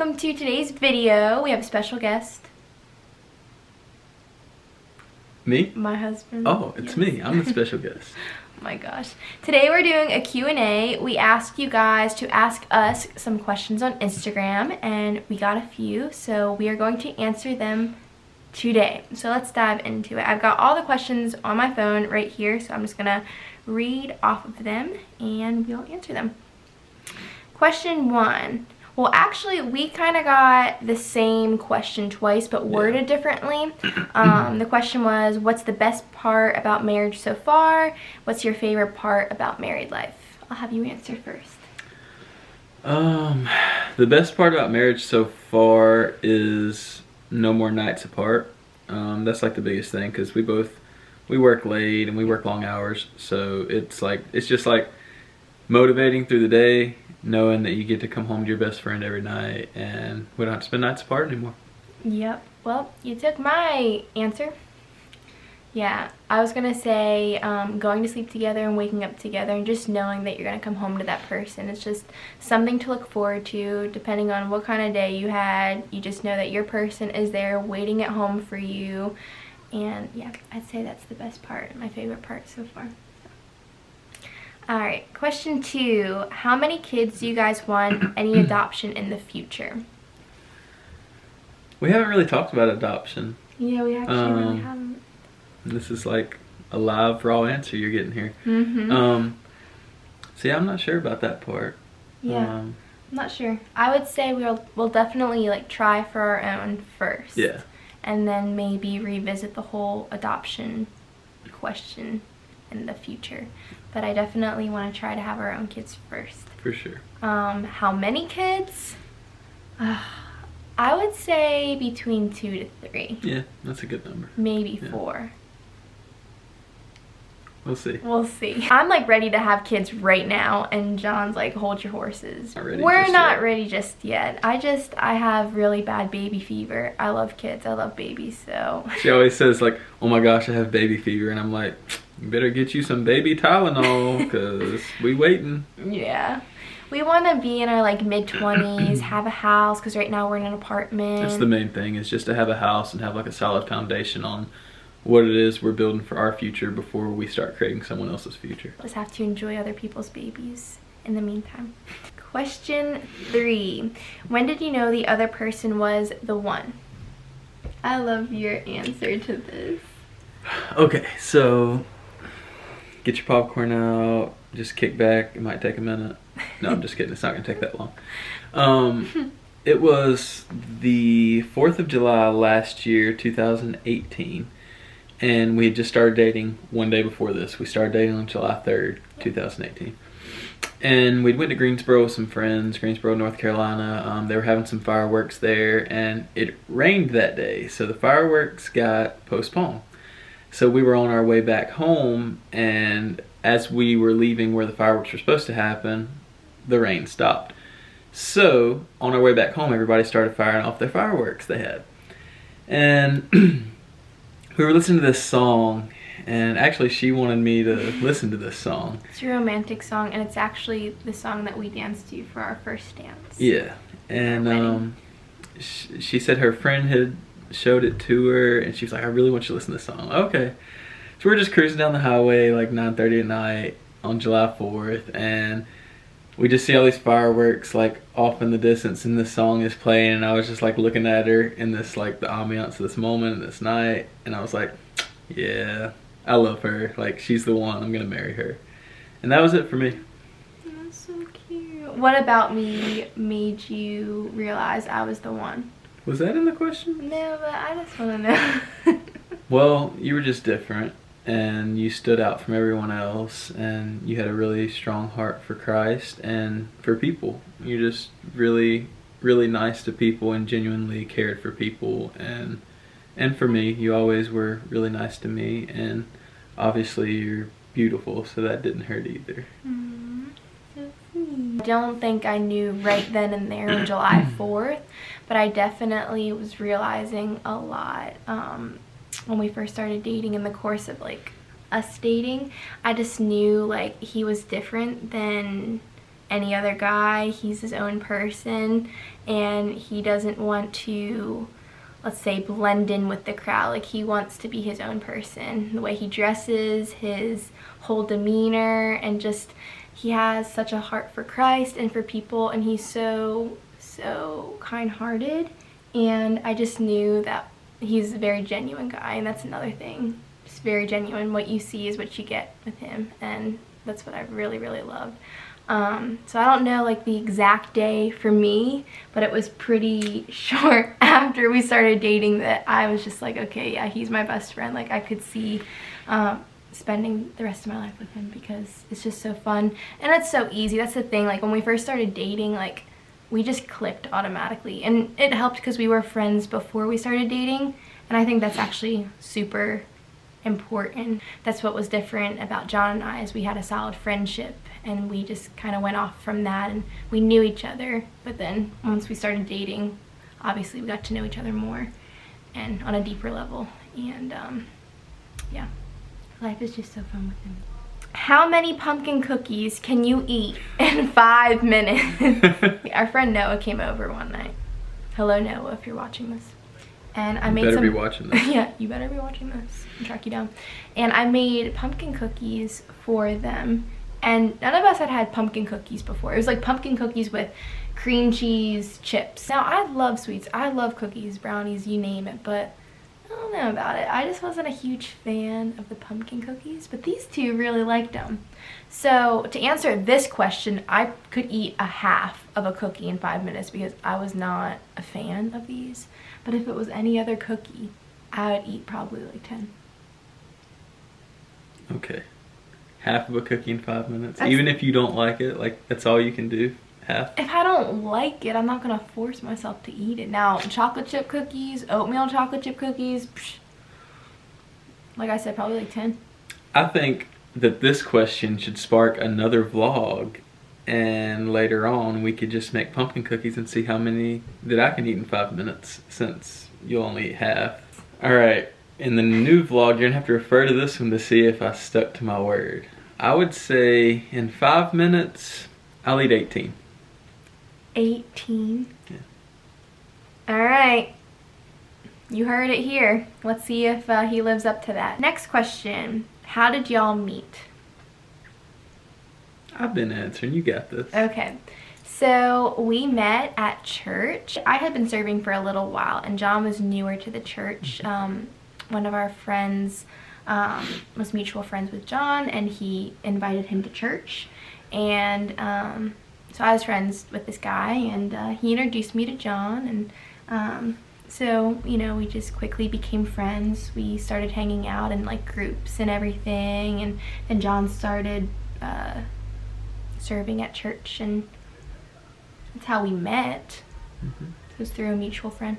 welcome to today's video. We have a special guest. Me? My husband. Oh, it's Yes. me. I'm the special guest. Oh my gosh. Today we're doing a Q&A. We asked you guys to ask us some questions on Instagram, and we got a few, so we are going to answer them today. So let's dive into it. I've got all the questions on my phone right here, so I'm just gonna read off of them and we'll answer them. Question 1. Well, actually, we kind of got the same question twice, but worded differently. The question was, what's the best part about marriage so far? What's your favorite part about married life? I'll have you answer first. The best part about marriage so far is no more nights apart. That's like the biggest thing, because we work late and we work long hours, so it's just like motivating through the day, knowing that you get to come home to your best friend every night and we don't have to spend nights apart anymore. Yep. Well, you took my answer. Yeah, I was gonna say going to sleep together and waking up together, and just knowing that you're gonna come home to that person. It's just something to look forward to. Depending on what kind of day you had, you just know that your person is there waiting at home for you. And yeah, I'd say that's the best part, my favorite part so far. Alright, question 2. How many kids do you guys want? Any adoption in the future? We haven't really talked about adoption. Yeah, we actually really haven't. This is like a live raw answer you're getting here. See, I'm not sure about that part. Yeah, I'm not sure. I would say we'll definitely like try for our own first. Yeah. And then maybe revisit the whole adoption question in the future. But I definitely want to try to have our own kids first. For sure. How many kids? I would say between 2 to 3. Yeah, that's a good number. Maybe 4. We'll see. We'll see. I'm like ready to have kids right now, and John's like, hold your horses. We're not ready just yet. I have really bad baby fever. I love kids. I love babies, so. She always says like, oh my gosh, I have baby fever. And I'm like, you better get you some baby Tylenol, because we waiting. Yeah. We want to be in our like mid-20s, have a house, because right now we're in an apartment. That's the main thing, is just to have a house and have like a solid foundation on what it is we're building for our future before we start creating someone else's future. Just have to enjoy other people's babies in the meantime. Question 3. When did you know the other person was the one? I love your answer to this. Okay, so get your popcorn out, just kick back. It might take a minute. No, I'm just kidding. It's not going to take that long. It was the 4th of July last year, 2018. And we had just started dating one day before this. We started dating on July 3rd, 2018. And we went to Greensboro with some friends, Greensboro, North Carolina. They were having some fireworks there, and it rained that day. So the fireworks got postponed. So we were on our way back home, and as we were leaving where the fireworks were supposed to happen, the rain stopped. So on our way back home, everybody started firing off their fireworks they had. And we were listening to this song, and actually she wanted me to listen to this song. It's a romantic song, and it's actually the song that we danced to for our first dance. Yeah, and she said her friend had showed it to her, and she was like, I really want you to listen to this song. Okay. So we're just cruising down the highway like 9:30 at night on July 4th, and we just see all these fireworks like off in the distance, and this song is playing, and I was just like looking at her in this like the ambiance of this moment and this night, and I was like, yeah, I love her. Like, she's the one. I'm gonna marry her. And that was it for me. That's so cute. What about me made you realize I was the one? Was that in the question? No, but I just want to know. Well, you were just different, and you stood out from everyone else, and you had a really strong heart for Christ and for people. You're just really, really nice to people and genuinely cared for people, and for me, you always were really nice to me, and obviously you're beautiful, so that didn't hurt either. So sweet. I don't think I knew right then and there on July 4th, but I definitely was realizing a lot when we first started dating. In the course of like us dating, I just knew like he was different than any other guy. He's his own person, and he doesn't want to, let's say, blend in with the crowd. Like, he wants to be his own person. The way he dresses, his whole demeanor, and just, he has such a heart for Christ and for people, and he's so kind-hearted. And I just knew that he's a very genuine guy, and that's another thing. Just very genuine. What you see is what you get with him, and that's what I really, really loved. So I don't know like the exact day for me, but it was pretty short after we started dating that I was just like, okay, yeah, he's my best friend. Like, I could see spending the rest of my life with him because it's just so fun and it's so easy. That's the thing. Like, when we first started dating, like, we just clicked automatically, and it helped because we were friends before we started dating, and I think that's actually super important. That's what was different about John and I, is we had a solid friendship, and we just kind of went off from that, and we knew each other. But then once we started dating, obviously we got to know each other more and on a deeper level, and yeah, life is just so fun with him. How many pumpkin cookies can you eat in 5 minutes? Our friend Noah came over one night. Hello, Noah, if you're watching this. And I made some... You better be watching this. Yeah, you better be watching this. I'll track you down. And I made pumpkin cookies for them. And none of us had pumpkin cookies before. It was like pumpkin cookies with cream cheese chips. Now, I love sweets. I love cookies, brownies, you name it. But I don't know about it. I just wasn't a huge fan of the pumpkin cookies, but these two really liked them. So to answer this question, I could eat a half of a cookie in 5 minutes because I was not a fan of these. But if it was any other cookie, I would eat probably like 10. Okay. Half of a cookie in 5 minutes? Even if you don't like it, like, that's all you can do? Half? If I don't like it, I'm not gonna force myself to eat it. Now, chocolate chip cookies, oatmeal chocolate chip cookies, psh, like I said, probably like 10. I think that this question should spark another vlog, and later on we could just make pumpkin cookies and see how many that I can eat in 5 minutes, since you'll only eat half. Alright, in the new vlog you're gonna have to refer to this one to see if I stuck to my word. I would say in 5 minutes I'll eat 18. 18? Yeah. Alright. You heard it here. Let's see if he lives up to that. Next question. How did y'all meet? I've been answering. You got this. Okay. So we met at church. I had been serving for a little while, and John was newer to the church. One of our friends was mutual friends with John, and he invited him to church. And so I was friends with this guy, and he introduced me to John, and so, you know, we just quickly became friends. We started hanging out in like groups and everything, and then John started serving at church, and that's how we met. It was through a mutual friend.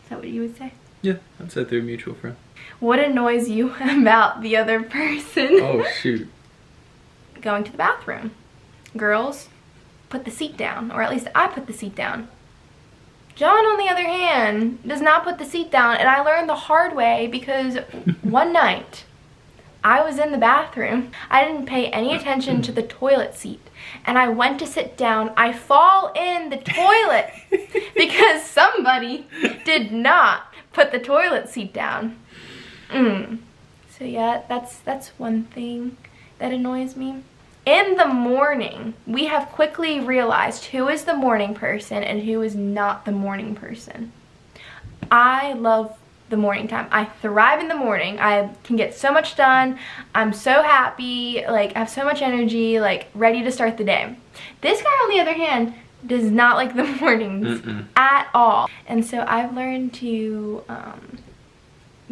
Is that what you would say? Yeah, I'd say through a mutual friend. What annoys you about the other person? Oh, shoot. Going to the bathroom. Girls, put the seat down, or at least I put the seat down. John, on the other hand, does not put the seat down, and I learned the hard way because one night I was in the bathroom. I didn't pay any attention to the toilet seat, and I went to sit down. I fall in the toilet because somebody did not put the toilet seat down. So yeah, that's one thing that annoys me. In the morning, we have quickly realized who is the morning person and who is not the morning person. I love the morning time. I thrive in the morning. I can get so much done. I'm so happy, like I have so much energy, like ready to start the day. This guy, on the other hand, does not like the mornings at all. And so I've learned to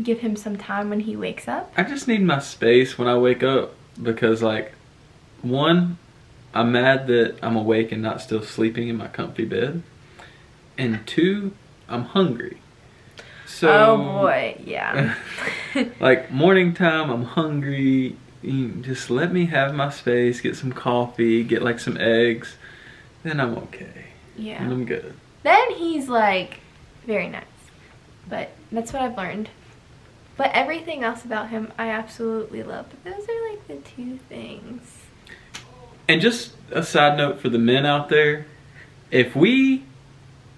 give him some time when he wakes up. I just need my space when I wake up because, like, one, I'm mad that I'm awake and not still sleeping in my comfy bed. And two, I'm hungry. So, oh boy, yeah. like, morning time, I'm hungry. Just let me have my space, get some coffee, get like some eggs. Then I'm okay. Yeah. And I'm good. Then he's like, very nice. But that's what I've learned. But everything else about him, I absolutely love. But those are like the two things. And just a side note for the men out there, if we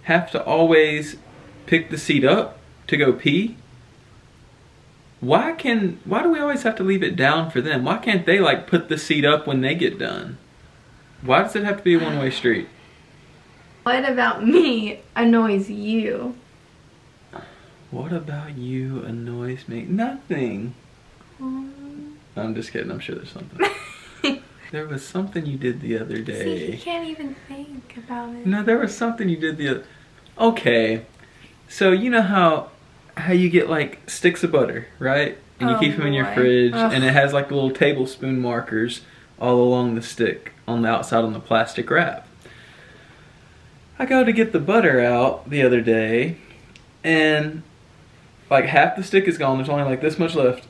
have to always pick the seat up to go pee, why do we always have to leave it down for them? Why can't they like put the seat up when they get done? Why does it have to be a one-way street? What about me annoys you? What about you annoys me? Nothing. I'm just kidding. I'm sure there's something. There was something you did the other day. See, you can't even think about it. No, there was something you did the other... Okay. So you know how you get like sticks of butter, right? And you keep them in your fridge, and it has like little tablespoon markers all along the stick on the outside on the plastic wrap. I go to get the butter out the other day, and like half the stick is gone. There's only like this much left,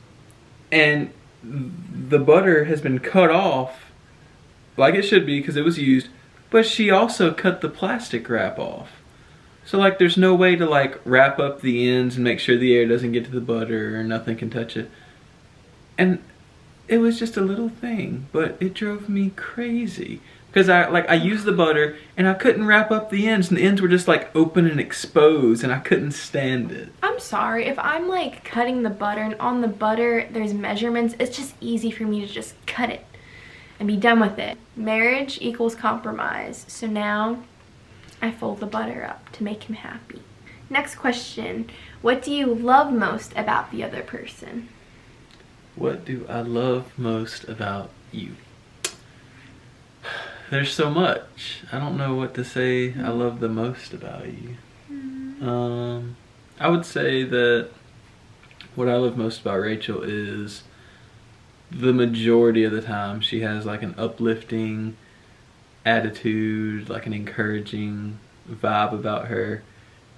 and the butter has been cut off like it should be because it was used, but she also cut the plastic wrap off. So like there's no way to like wrap up the ends and make sure the air doesn't get to the butter or nothing can touch it. And it was just a little thing, but it drove me crazy. Because I used the butter and I couldn't wrap up the ends, and the ends were just like open and exposed, and I couldn't stand it. I'm sorry, if I'm like cutting the butter and on the butter there's measurements, it's just easy for me to just cut it and be done with it. Marriage equals compromise. So now I fold the butter up to make him happy. Next question. What do you love most about the other person? What do I love most about you? There's so much. I don't know what to say I love the most about you. I would say that what I love most about Rachel is the majority of the time she has like an uplifting attitude, like an encouraging vibe about her,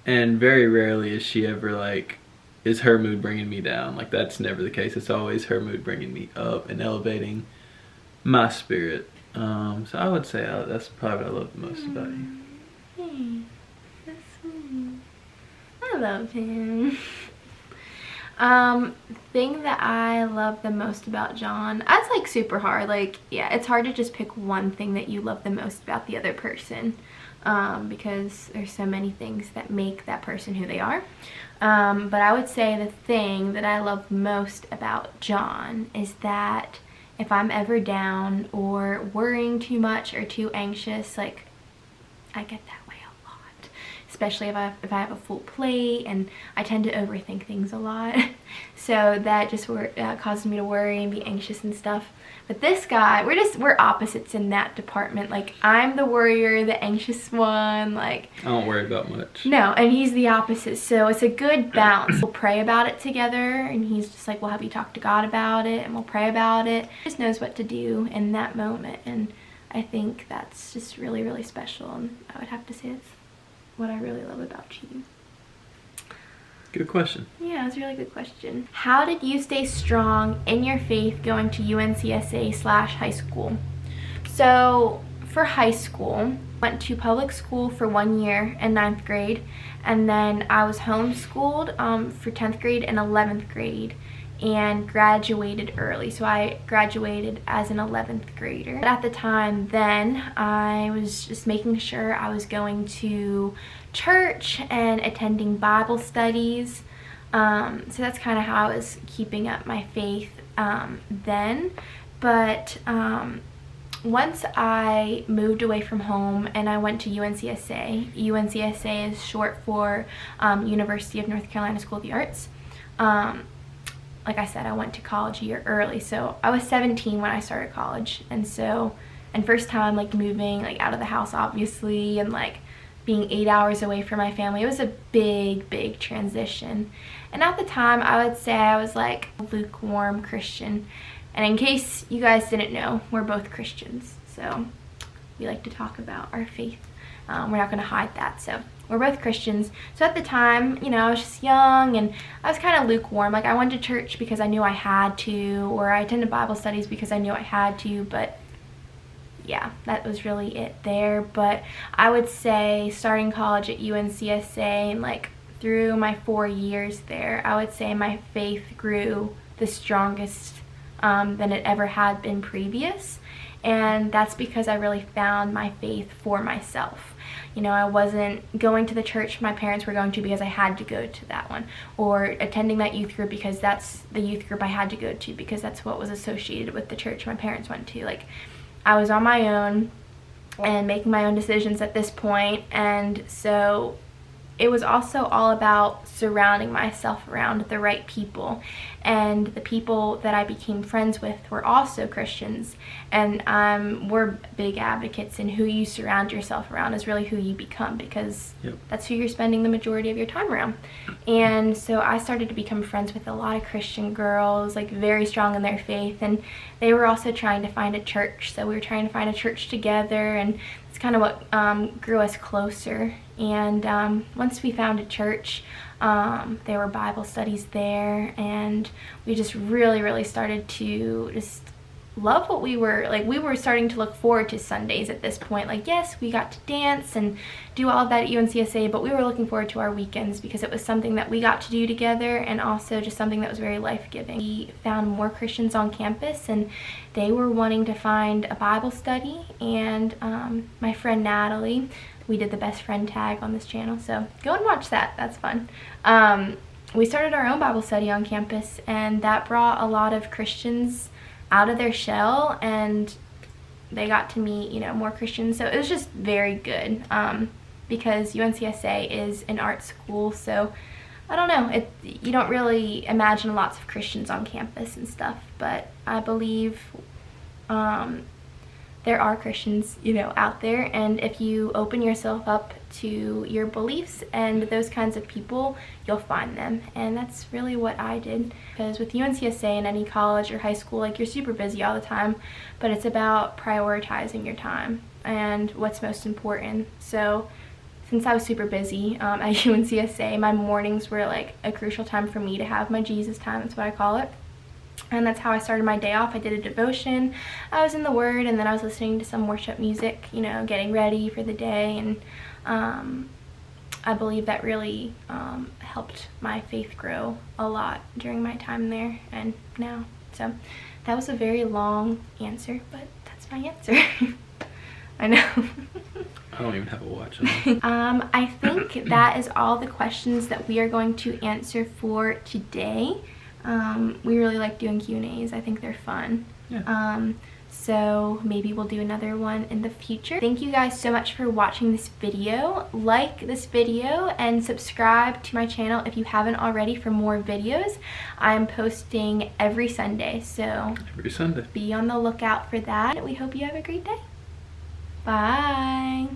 and very rarely is she ever like, is her mood bringing me down. Like that's never the case. It's always her mood bringing me up and elevating my spirit. So I would say that's probably what I love the most about you. Hey, that's sweet. I love him. Thing that I love the most about John, that's like super hard. Like, yeah, it's hard to just pick one thing that you love the most about the other person, because there's so many things that make that person who they are. But I would say the thing that I love most about John is that if I'm ever down or worrying too much or too anxious, like I get that way a lot, especially if I have a full plate, and I tend to overthink things a lot. So that just causes me to worry and be anxious and stuff. But this guy, we're opposites in that department. Like I'm the worrier, the anxious one. Like I don't worry about much. No, and he's the opposite. So it's a good balance. We'll pray about it together, and he's just like, well, have you talked to God about it? And we'll pray about it. He just knows what to do in that moment, and I think that's just really, really special. And I would have to say that's what I really love about you. Good question. Yeah, it's a really good question. How did you stay strong in your faith going to UNCSA/high school? So for high school, I went to public school for 1 year in 9th grade, and then I was homeschooled for 10th grade and 11th grade, and graduated early. So I graduated as an 11th grader. But at the time then, I was just making sure I was going to church and attending Bible studies. So that's kind of how I was keeping up my faith then. But once I moved away from home and I went to UNCSA. UNCSA is short for University of North Carolina School of the Arts. Like I said, I went to college a year early, so I was 17 when I started college, and first time like moving like out of the house, obviously, and like being 8 hours away from my family. It was a big transition. And at the time, I would say I was like a lukewarm Christian. And in case you guys didn't know, we're both Christians, so we like to talk about our faith. We're not going to hide that. So we're both Christians. So at the time, you know, I was just young and I was kind of lukewarm. Like I went to church because I knew I had to, or I attended Bible studies because I knew I had to, but yeah, that was really it there. But I would say starting college at UNCSA and like through my 4 years there, I would say my faith grew the strongest than it ever had been previous. And that's because I really found my faith for myself. You know, I wasn't going to the church my parents were going to because I had to go to that one, or attending that youth group because that's the youth group I had to go to because that's what was associated with the church my parents went to. Like, I was on my own and making my own decisions at this point, and so it was also all about surrounding myself around the right people, and the people that I became friends with were also Christians, and we're big advocates in who you surround yourself around is really who you become, because that's who you're spending the majority of your time around. And so I started to become friends with a lot of Christian girls, like very strong in their faith, and they were also trying to find a church, so we were trying to find a church together, and it's kind of what grew us closer. And once we found a church, there were Bible studies there, and we just really started to just love what we were starting to look forward to Sundays at this point. Like, yes, we got to dance and do all of that at UNCSA, but we were looking forward to our weekends because it was something that we got to do together, and also just something that was very life-giving. We found more Christians on campus, and they were wanting to find a Bible study, and my friend Natalie, we did the best friend tag on this channel, so go and watch that. That's fun. We started our own Bible study on campus, and that brought a lot of Christians out of their shell, and they got to meet, you know, more Christians. So it was just very good, because UNCSA is an art school, so I don't know, you don't really imagine lots of Christians on campus and stuff, but I believe there are Christians, you know, out there, and if you open yourself up to your beliefs and those kinds of people, you'll find them. And that's really what I did, because with UNCSA and any college or high school, like, you're super busy all the time, but it's about prioritizing your time and what's most important. So since I was super busy at UNCSA, my mornings were like a crucial time for me to have my Jesus time. That's what I call it. And that's how I started my day off. I did a devotion, I was in the Word, and then I was listening to some worship music, you know, getting ready for the day. And I believe that really helped my faith grow a lot during my time there and now. So that was a very long answer, but that's my answer. I know. I don't even have a watch on. I think that is all the questions that we are going to answer for today. We really like doing Q&As. I think they're fun. Yeah. So maybe we'll do another one in the future. Thank you guys so much for watching this video. Like this video and subscribe to my channel if you haven't already for more videos. I'm posting every Sunday, so every Sunday. Be on the lookout for that. We hope you have a great day. Bye.